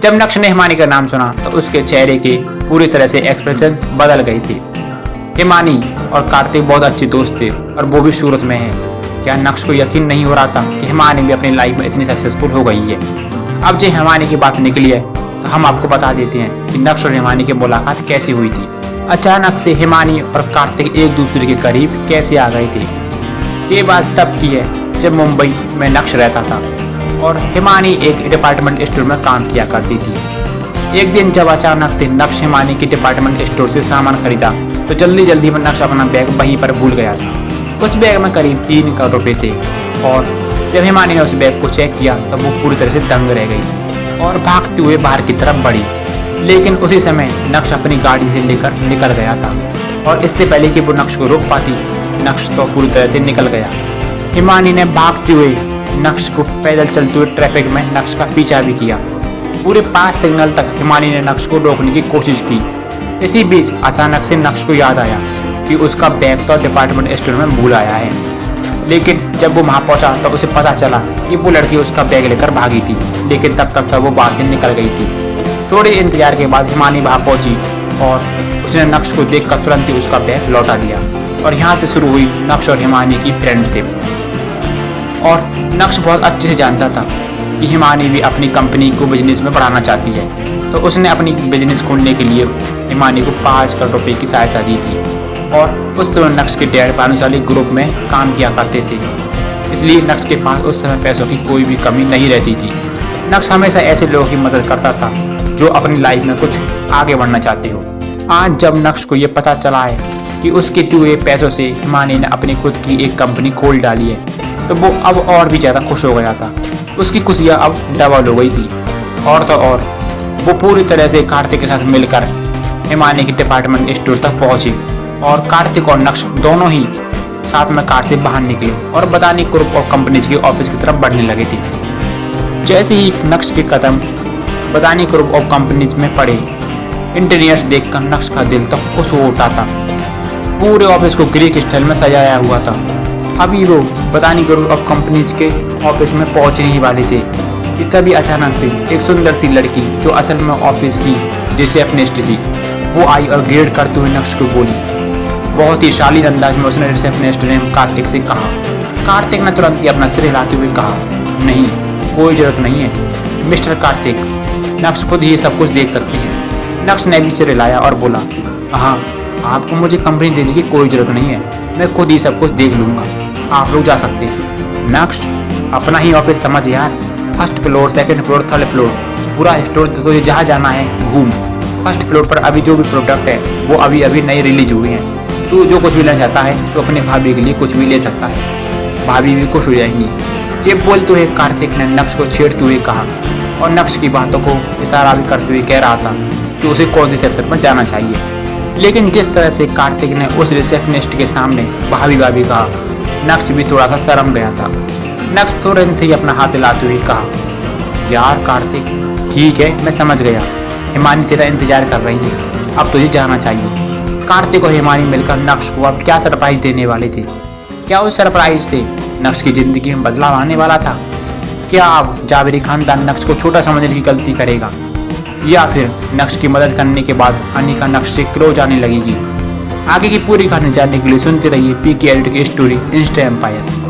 जब नक्श ने हिमानी का नाम सुना तो उसके चेहरे के पूरी तरह से एक्सप्रेशंस बदल गए थे। हिमानी और कार्तिक बहुत अच्छे दोस्त थे और वो भी सूरत में है। क्या नक्श को यकीन नहीं हो रहा था कि हिमानी भी अपनी लाइफ में इतनी सक्सेसफुल हो गई है। अब जो हिमानी की बात निकली है तो हम आपको बता देते हैं कि नक्श और हिमानी की मुलाकात कैसी हुई थी। अचानक से हिमानी और कार्तिक एक दूसरे के करीब कैसे आ गए थे। ये बात तब की है जब मुंबई में नक्श रहता था और हिमानी एक डिपार्टमेंट स्टोर में काम किया करती थी। एक दिन जब अचानक से नक्श हिमानी के डिपार्टमेंट स्टोर से सामान खरीदा तो जल्दी में नक्श अपना बैग वहीं पर भूल गया था। उस बैग में करीब 3 करोड़ रुपए थे और जब हिमानी ने उस बैग को चेक किया तो वो पूरी तरह से दंग रह गई और भागते हुए बाहर की तरफ बढ़ी। लेकिन उसी समय नक्श अपनी गाड़ी से लेकर निकल गया था और इससे पहले कि वो नक्श को रोक पाती, नक्श तो पूरी तरह से निकल गया। हिमानी ने भागते हुए नक्श को पैदल चलते हुए ट्रैफिक में नक्श का पीछा भी किया। पूरे 5 सिग्नल तक हिमानी ने नक्श को रोकने की कोशिश की। इसी बीच अचानक से नक्श को याद आया कि उसका बैग तो डिपार्टमेंट स्टोर में भूल आया है। लेकिन जब वो वहाँ पहुँचा तो उसे पता चला कि वो लड़की उसका बैग लेकर भागी थी, लेकिन तब तक वो बाहर से निकल गई थी। थोड़े इंतजार के बाद हिमानी वहाँ पहुँची और उसने नक्श को देखकर तुरंत ही उसका बैग लौटा दिया और यहाँ से शुरू हुई नक्श और हिमानी की फ्रेंडशिप। और नक्श बहुत अच्छे से जानता था कि हिमानी भी अपनी कंपनी को बिजनेस में बढ़ाना चाहती है, तो उसने अपनी बिजनेस खोलने के लिए हिमानी को 5 करोड़ रुपए की सहायता दी थी। और उस समय नक्श के डैड भानुशाली ग्रुप में काम किया करते थे, इसलिए नक्श के पास उस समय पैसों की कोई भी कमी नहीं रहती थी। नक्श हमेशा ऐसे लोगों की मदद करता था जो अपनी लाइफ में कुछ आगे बढ़ना चाहते हो। आज जब नक्श को ये पता चला है कि उसके दिए हुए पैसों से हिमानी ने अपनी खुद की एक कंपनी खोल डाली है, तो वो अब और भी ज़्यादा खुश हो गया था। उसकी खुशियाँ अब डबल हो गई थी। और तो और वो पूरी तरह से कार्तिक के साथ मिलकर हिमानी के डिपार्टमेंट स्टोर तक पहुँची और कार्तिक और नक्श दोनों ही साथ में कार से बाहर निकले और बदानी ग्रुप ऑफ कंपनीज के ऑफिस की तरफ बढ़ने लगे थे। जैसे ही नक्श के कदम बदानी ग्रुप ऑफ कंपनीज में पड़े, इंटीरियर्स देखकर नक्श का दिल तो खुश हो उठा था। पूरे ऑफिस को ग्रीक स्टाइल में सजाया हुआ था। अभी वो बदानी ग्रुप ऑफ कंपनीज के ऑफिस में पहुंचने ही वाले थे कि तभी अचानक से एक सुंदर सी लड़की जो असल में ऑफिस की रिसेप्शनिस्ट थी, वो आई और ग्रेड करते हुए नक्श को बोली। बहुत ही शालीन अंदाज में उसने रिसेप्शनिस्ट ने कार्तिक से कहा। कार्तिक ने तुरंत ही अपना सिर हिलाते हुए कहा, नहीं, कोई जरूरत नहीं है मिस्टर कार्तिक, नक्श खुद ही सब कुछ देख सकती है। नक्श ने भी सिर हिलाया और बोला, हाँ, आपको मुझे कंपनी देने की कोई ज़रूरत नहीं है, मैं खुद ही सब कुछ देख लूँगा, आप लोग जा सकते हैं। नक्श, अपना ही ऑफिस समझ यार, 1st floor, 2nd floor, 3rd floor, पूरा स्टोर तो जहाँ जाना है घूम। 1st फ्लोर पर अभी जो भी प्रोडक्ट है वो अभी नए रिलीज हुए हैं। तू जो कुछ भी लेना चाहता है तो अपने भाभी के लिए कुछ भी ले सकता है, भाभी भी खुश हो जाएंगी। ये बोलते हुए कार्तिक ने नक्श को छेड़ते हुए कहा और नक्श की बातों को इशारा भी करते हुए कह रहा था कि उसे कौन सी सेक्शन पर जाना चाहिए। लेकिन जिस तरह से कार्तिक ने उस रिसेप्शनिस्ट के सामने भाभी कहा, नक्श भी थोड़ा सा शर्म गया था। नक्श तुरंत ही अपना हाथ हिलाते हुए कहा, यार कार्तिक, ठीक है, मैं समझ गया, हिमानी तेरा इंतजार कर रही है, अब तुझे जाना चाहिए। कार्तिक और हिमानी मिलकर नक्श को अब क्या सरप्राइज देने वाले थे। क्या वो सरप्राइज थे नक्श की जिंदगी में बदलाव आने वाला था? क्या अब जावेरी खानदान नक्श को छोटा समझने की गलती करेगा, या फिर नक्श की मदद करने के बाद अनिका नक्श से क्लोज आने लगेगी? आगे की पूरी कहानी जानने के लिए सुनते रहिए पीके एडिट की स्टोरी इंस्टा एम्पायर।